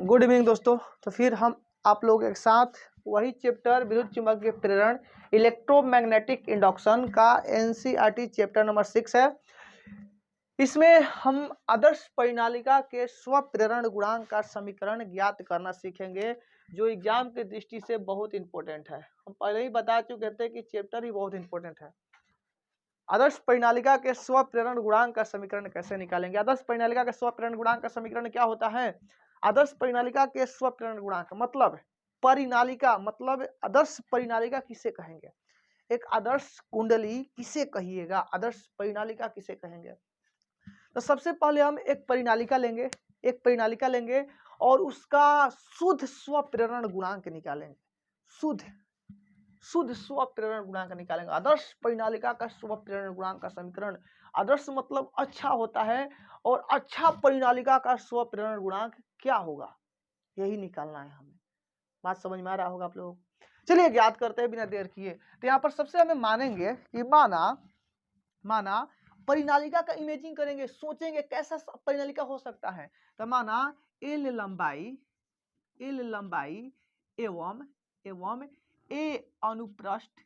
Good evening दोस्तों। तो फिर हम आप लोग एक साथ वही चैप्टर विद्युत चुम्बकीय प्रेरण इलेक्ट्रोमैग्नेटिक इंडक्शन का एनसीईआरटी चैप्टर नंबर 6 है। इसमें हम आदर्श परिनालिका के स्वप्रेरण गुणांक का समीकरण ज्ञात करना सीखेंगे, जो एग्जाम की दृष्टि से बहुत इंपॉर्टेंट है। हम पहले ही बता चुके थे कि चैप्टर ही बहुत इंपॉर्टेंट है। आदर्श परिनालिका के स्वप्रेरण गुणांक का समीकरण कैसे निकालेंगे? आदर्श परिनालिका के स्वप्रेरण गुणांक का समीकरण क्या होता है? आदर्श परिनालिका के स्वप्रेरण गुणांक मतलब परिनालिका, मतलब आदर्श परिनालिका किसे कहेंगे? एक आदर्श कुंडली किसे कहिएगा? आदर्श परिनालिका किसे कहेंगे? तो सबसे पहले हम एक परिनालिका लेंगे और उसका शुद्ध स्वप्रेरण गुणांक निकालेंगे। शुद्ध स्वप्रेरण गुणांक निकालेंगे। आदर्श परिनालिका का स्वप्रेरण गुणांक का समीकरण, आदर्श मतलब अच्छा होता है, और अच्छा परिनालिका का स्वप्रेरण गुणांक क्या होगा, यही निकालना है हमें। बात समझ में आ रहा होगा आप लोगों को? चलिए ज्ञात करते हैं बिना देर किए। तो यहाँ पर सबसे हमें मानेंगे कि माना परिनालिका का इमेजिंग करेंगे, सोचेंगे कैसा परिनालिका हो सकता है। तो माना एल लंबाई एवं ए अनुप्रस्थ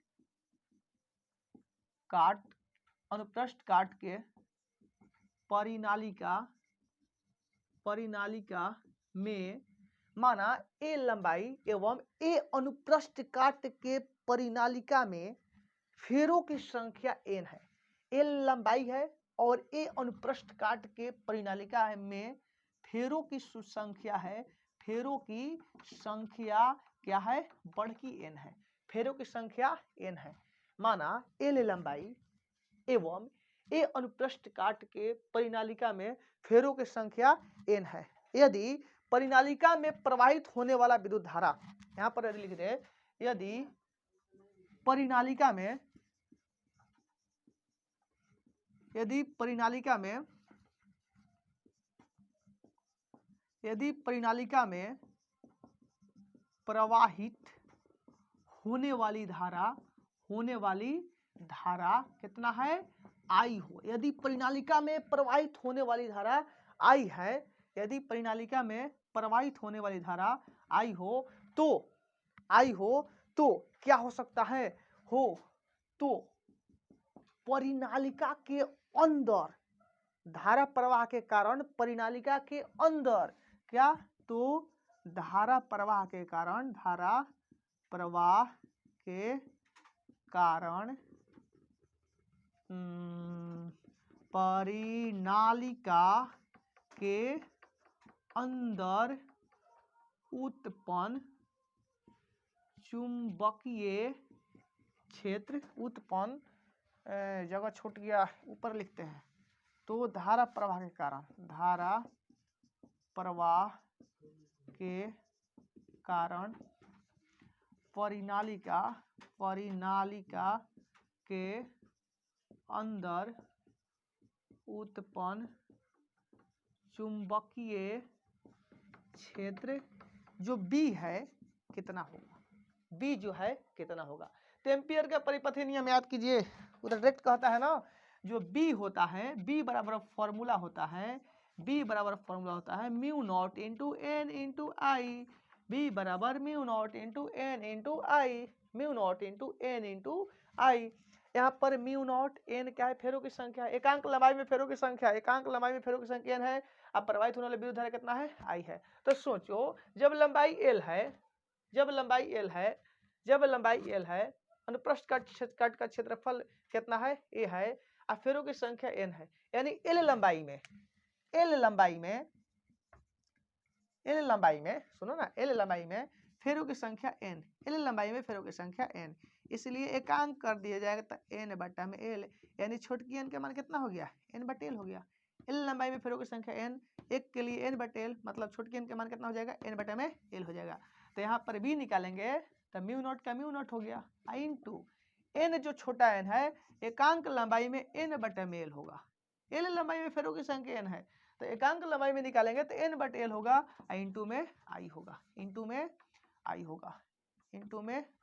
काट के परिनालिका में, माना ए लंबाई एवं ए अनुप्रस्थ काट के परिनालिका में फेरों की संख्या n है। एल लंबाई है और ए अनुप्रस्थ काट के परिनालिका में फेरों की संख्या है। फेरों की संख्या क्या है? बढ़की n है। फेरों की संख्या n है। माना एल लंबाई एवं ए अनुप्रस्थ काट के परिनालिका में फेरों की संख्या n है। यदि परिनालिका में प्रवाहित होने वाला विद्युत धारा, यहाँ पर यदि लिख दे, यदि परिनालिका में प्रवाहित होने वाली धारा कितना है? I हो। यदि परिनालिका में प्रवाहित होने वाली धारा I है, यदि परिनालिका में प्रवाहित होने वाली धारा I हो तो क्या हो सकता है? तो परिनालिका के अंदर धारा प्रवाह के कारण, परिनालिका के अंदर क्या, तो धारा प्रवाह के कारण परिनालिका के अंदर उत्पन्न चुंबकीय क्षेत्र, जगह छूट गया, ऊपर लिखते हैं। तो धारा प्रवाह के कारण परिनालिका के अंदर उत्पन्न चुंबकीय क्षेत्र जो B है कितना होगा? B जो है कितना होगा? तो एम्पियर का परिपथीय नियम याद कीजिए, उधर डायरेक्ट कहता है ना, जो B होता है, B बराबर फॉर्मूला होता है mu not into n into I. B बराबर mu not into n into I. यहाँ पर म्यू नॉट एन क्या है? फेरों की संख्या। एकांक लंबाई में फेरों की संख्या n है। अब प्रवाहित होने वाली विद्युत धारा कितना है? I है। तो सोचो, जब लंबाई L है, अनुप्रस्थ काट का क्षेत्रफल कितना है? A है, और फेरों की संख्या n है। यानी L लंबाई में फेरों की संख्या n, इसलिए एकांक कर दिया जाएगा तो n बटा में l, यानी छोटकी n का मान कितना हो गया? n बटे l हो गया। L लंबाई में फेरों की संख्या n, एक के लिए n बटे l, मतलब छोटकी n का मान कितना हो जाएगा? n बटा में l हो जाएगा। तो यहाँ पर भी निकालेंगे तो म्यू नॉट का म्यू नॉट हो गया, आई इंटू n जो छोटा n है, एकांक लंबाई में n बटा में l होगा। l लंबाई में फेरों की संख्या n है, तो एकांक लंबाई में निकालेंगे तो n बटे l होगा, इंटू में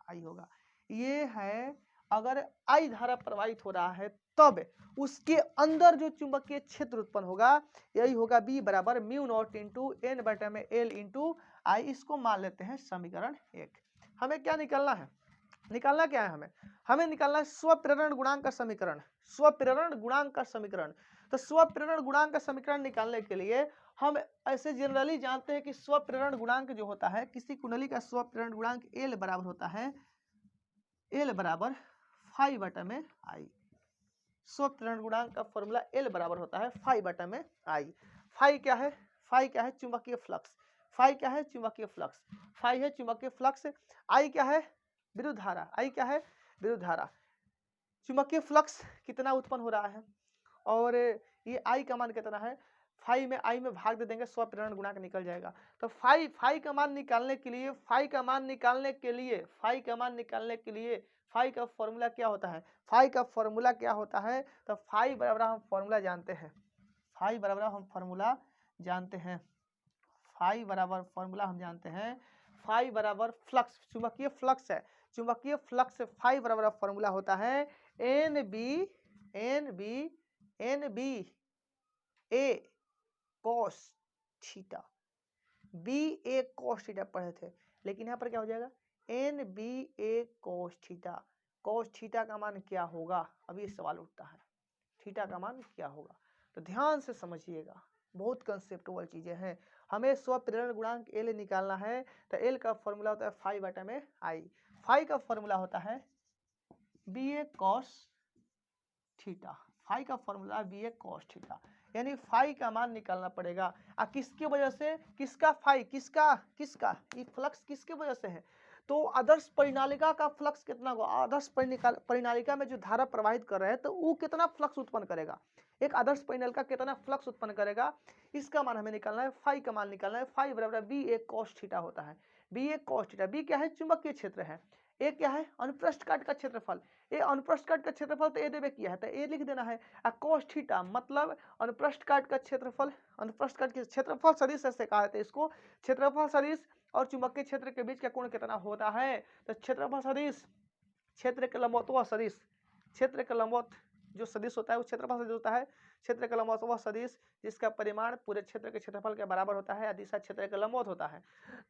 आई होगा। ये है अगर I धारा प्रवाहित हो रहा है तब उसके अंदर जो चुंबकीय क्षेत्र उत्पन्न होगा यही होगा बी बराबर म्यू नॉट इंटू एन बटा में एल इंटू आई। इसको मान लेते हैं समीकरण 1। हमें क्या निकालना है, निकालना क्या है हमें निकालना है स्वप्रेरण गुणांक का समीकरण, स्वप्रेरण गुणांक का समीकरण। तो स्वप्रेरण गुणांक का समीकरण निकालने के लिए हम ऐसे जनरली जानते हैं कि स्वप्रेरण गुणांक जो होता है किसी कुंडली का स्वप्रेरण गुणांक एल बराबर होता है एल बराबर फाई बटा में आई। स्वप्रेरण गुणांक का फॉर्मूला एल बराबर होता है फाई बटा में आई। फाई क्या है, फाई क्या है चुंबकीय फ्लक्स, फाई क्या है चुंबकीय फ्लक्स, फाई है चुंबकीय फ्लक्स। आई क्या है विद्युत धारा, आई क्या है विद्युत धारा। चुंबकीय फ्लक्स कितना उत्पन्न हो रहा है और ये आई का मान कितना है, फाई में आई में भाग दे देंगे स्वप्रेरण गुणांक निकल जाएगा। तो फाई का मान निकालने के लिए फाई का मान निकालने के लिए फाई का मान निकालने के लिए फाई का फॉर्मूला क्या होता है, फाई का फॉर्मूला क्या होता है। तो फाई बराबर हम फॉर्मूला जानते हैं, फाई बराबर हम फॉर्मूला जानते हैं, फाई बराबर फॉर्मूला हम जानते हैं, फाई बराबर फ्लक्स चुंबकीय फ्लक्स है, चुंबकीय फ्लक्स फाई बराबर फॉर्मूला होता है एन बी ए कॉस थीटा। बी ए कॉस थीटा पढ़े थे, लेकिन यहाँ पर क्या हो जाएगा एन बी ए कॉस थीटा। कॉस थीटा का मान क्या होगा, अभी सवाल उठता है थीटा का मान क्या होगा। तो ध्यान से समझिएगा, बहुत कंसेप्टुअल चीजें हैं। हमें स्वप्रेरण गुणांक एल निकालना है। तो एल का फॉर्मूला होता है फाई बटा में आई। फाई का फॉर्मूला होता है बी ए कॉस थीटा, फाई का फॉर्मूला बी ए कॉस थीटा, यानी फाई का मान निकालना पड़ेगा। किसकी वजह से, किसका फाई, किसका किसका ये फ्लक्स किसकी वजह से है। तो आदर्श परिनालिका का फ्लक्स कितना होगा, आदर्श परिनालिका में जो धारा प्रवाहित कर रहे हैं तो वो कितना फ्लक्स उत्पन्न करेगा, एक आदर्श परिनालिका कितना फ्लक्स उत्पन्न करेगा, इसका मान हमें निकालना है। फाई का मान निकालना है, फाई बराबर बी ए कॉस थीटा होता है। बी ए कॉस थीटा, बी क्या है चुंबकीय क्षेत्र है, ए क्या है अनुप्रस्थ काट का क्षेत्रफल, ए अनुप्रस्थ काट का क्षेत्रफल तो ए देवे किया है तो ए लिख देना है। कॉस थीटा मतलब अनुप्रस्थ काट का क्षेत्रफल, अनुप्रस्थ काट के क्षेत्रफल सदिश ऐसे कहा जाता है इसको, क्षेत्रफल सदिश और चुंबकीय क्षेत्र के बीच का कोण कितना होता है। तो क्षेत्रफल सदिश क्षेत्र के लंबवत वह सदिश, क्षेत्र के लंबवत जो सदिश होता है वो क्षेत्रफल सदिश होता है। क्षेत्र के लंबवत वह सदिश जिसका परिमाण पूरे क्षेत्र के क्षेत्रफल के बराबर होता है, दिशा क्षेत्र के लंबवत होता है।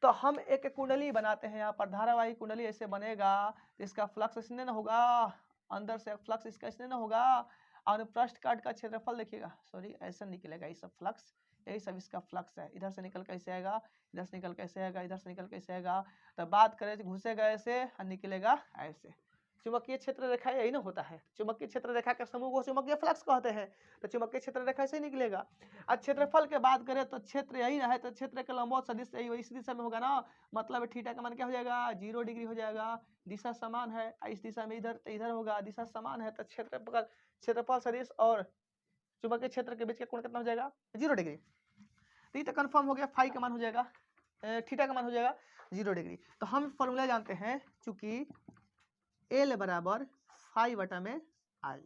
तो हम एक कुंडली बनाते हैं, यहाँ पर धारावाही कुंडली ऐसे बनेगा तो इसका फ्लक्स इसने ना होगा, अंदर से फ्लक्स इसका इसने ना होगा, अनुप्रस्थ काट का क्षेत्रफल देखिएगा, सॉरी ऐसा निकलेगा ये सब फ्लक्स, यही सब इसका फ्लक्स है। इधर से निकल कैसे आएगा, इधर से निकल कैसे आएगा, इधर से निकल कैसे आएगा। तो बात करें घुसेगा ऐसे और निकलेगा ऐसे। चुंबकीय क्षेत्र रेखा यही ना होता है, चुंबकीय क्षेत्र रेखा के समूह को चुंबकीय फ्लक्स कहते हैं। तो चुंबकीय क्षेत्र रेखा से निकलेगा। अब क्षेत्रफल के बात करें तो क्षेत्र यही ना है, तो क्षेत्र के लंबवत सदिश यही इस दिशा में होगा ना, मतलब थीटा का मान क्या हो जाएगा 0 डिग्री हो जाएगा। दिशा समान है, इस दिशा में इधर तो इधर होगा, दिशा समान है तो क्षेत्रफल सदिश और चुंबकीय क्षेत्र के बीच का कोण कितना हो जाएगा 0 डिग्री। तो ये तो कंफर्म हो गया, फाई का मान हो जाएगा, थीटा का मान हो जाएगा 0 डिग्री। तो हम फॉर्मूला जानते हैं चूंकि एल बराबर फाई बटा में आई,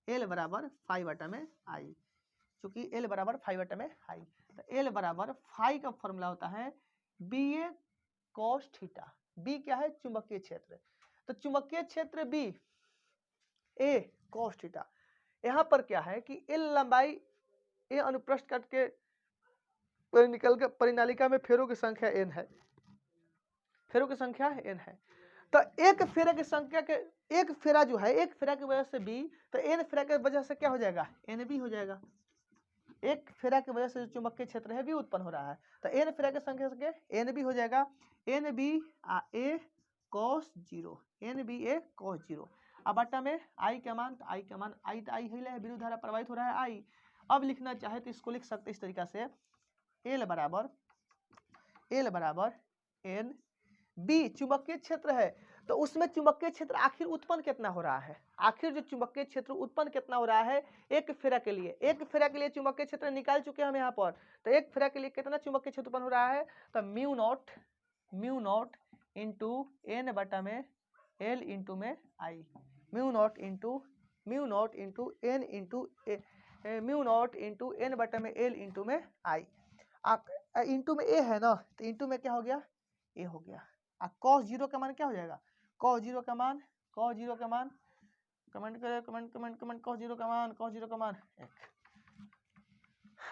एल बराबर फाई बटा में आई, चूंकि एल बराबर फाई बटा में आई। तो एल बराबर फाई का फॉर्मूला होता है बी ए कॉस थीटा। बी क्या है चुंबकीय क्षेत्र, तो चुंबकीय क्षेत्र बी ए कॉस थीटा। यहाँ पर क्या है कि एल लंबाई ए अनुप्रस्थ काट के निकल के परिनालिका में फेरों की संख्या एन है, फेरों की संख्या एन है। तो एक फेरे की संख्या के एक फेरा जो है, एक फेरा की वजह से बी, तो एन फेरा की वजह से क्या हो जाएगा एन बी हो जाएगा। एक फेरा की वजह से जो चुंबकीय क्षेत्र है भी उत्पन्न हो रहा है, तो एन फेरा की संख्या से एन बी हो जाएगा, एन बी ए कॉस 0, एन बी ए कॉस 0। अब बटा में आई का मान, तो आई का मान आई तो आई है, विद्युत धारा प्रवाहित हो रहा है आई। अब लिखना चाहे तो इसको लिख सकते इस तरीका से एल बराबर एन बी चुंबकीय क्षेत्र है, तो उसमें चुंबकीय क्षेत्र आखिर उत्पन्न कितना हो रहा है, आखिर जो चुंबकीय क्षेत्र उत्पन्न कितना हो रहा है एक फेरा के लिए, एक फेरा के लिए चुंबकीय क्षेत्र निकाल चुके हैं हम यहाँ पर। तो एक फेरा के लिए कितना चुंबकीय क्षेत्र उत्पन्न हो रहा है, तो म्यू नॉट इंटू एन बटा में एल इंटू में आई, म्यू नॉट इंटू एन बटा में एल इंटू में आई। इंटू में ए है ना, तो इंटू में क्या हो गया ए हो गया। cos 0 का मान क्या हो जाएगा, cos 0 का मान कमेंट करे, कमेंट कमेंट कमेंट, कहो जीरो कमान, कहो जीरो कमान। एक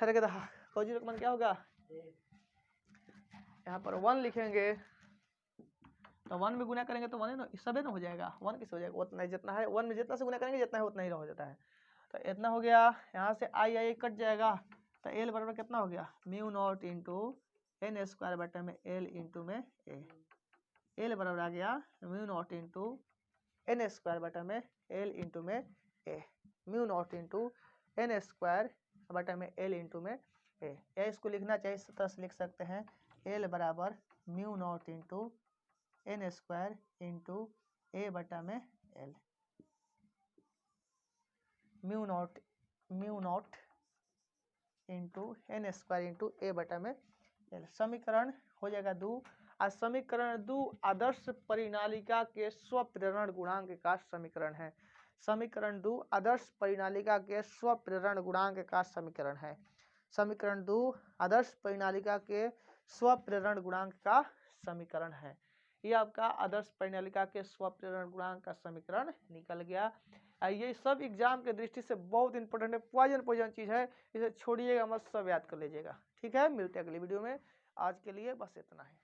अरे गधा, कहो जीरो कमान क्या होगा? यहाँ पर 1 लिखेंगे तो 1 में गुना करेंगे तो 1 ना सब है ना हो जाएगा। 1 किस हो जाएगा? उतना ही जितना है 1 में जितना से गुना करेंगे जितना है उतना ही हो जाता है। तो इतना हो गया, यहाँ से आई कट जाएगा तो एल बराबर कितना हो गया? Mu not into N square बटा में एल इंटू में ए। एल बराबर आ गया mu not into N square बटा में एल इंटू में A. Mu not into N square बटा में एल इंटू में ए। या इसको लिखना चाहिए इस तरह से लिख सकते हैं, एल बराबर mu not into N square into A बटा में L. Mu not into N square into A बटा में एल। समीकरण हो जाएगा 2। आज समीकरण 2 आदर्श परिनालिका के स्वप्रेरण गुणांक का समीकरण है। समीकरण 2 आदर्श परिनालिका के स्वप्रेरण गुणांक का समीकरण है। समीकरण 2 आदर्श परिनालिका के स्वप्रेरण गुणांक का समीकरण है। ये आपका आदर्श परिनालिका के स्वप्रेरण गुणांक का समीकरण निकल गया। ये सब एग्जाम के दृष्टि से बहुत इंपॉर्टेंट है, पॉइजन चीज है, इसे छोड़िएगा मत, सब याद कर लीजिएगा। ठीक है, मिलते हैं अगली वीडियो में। आज के लिए बस इतना है।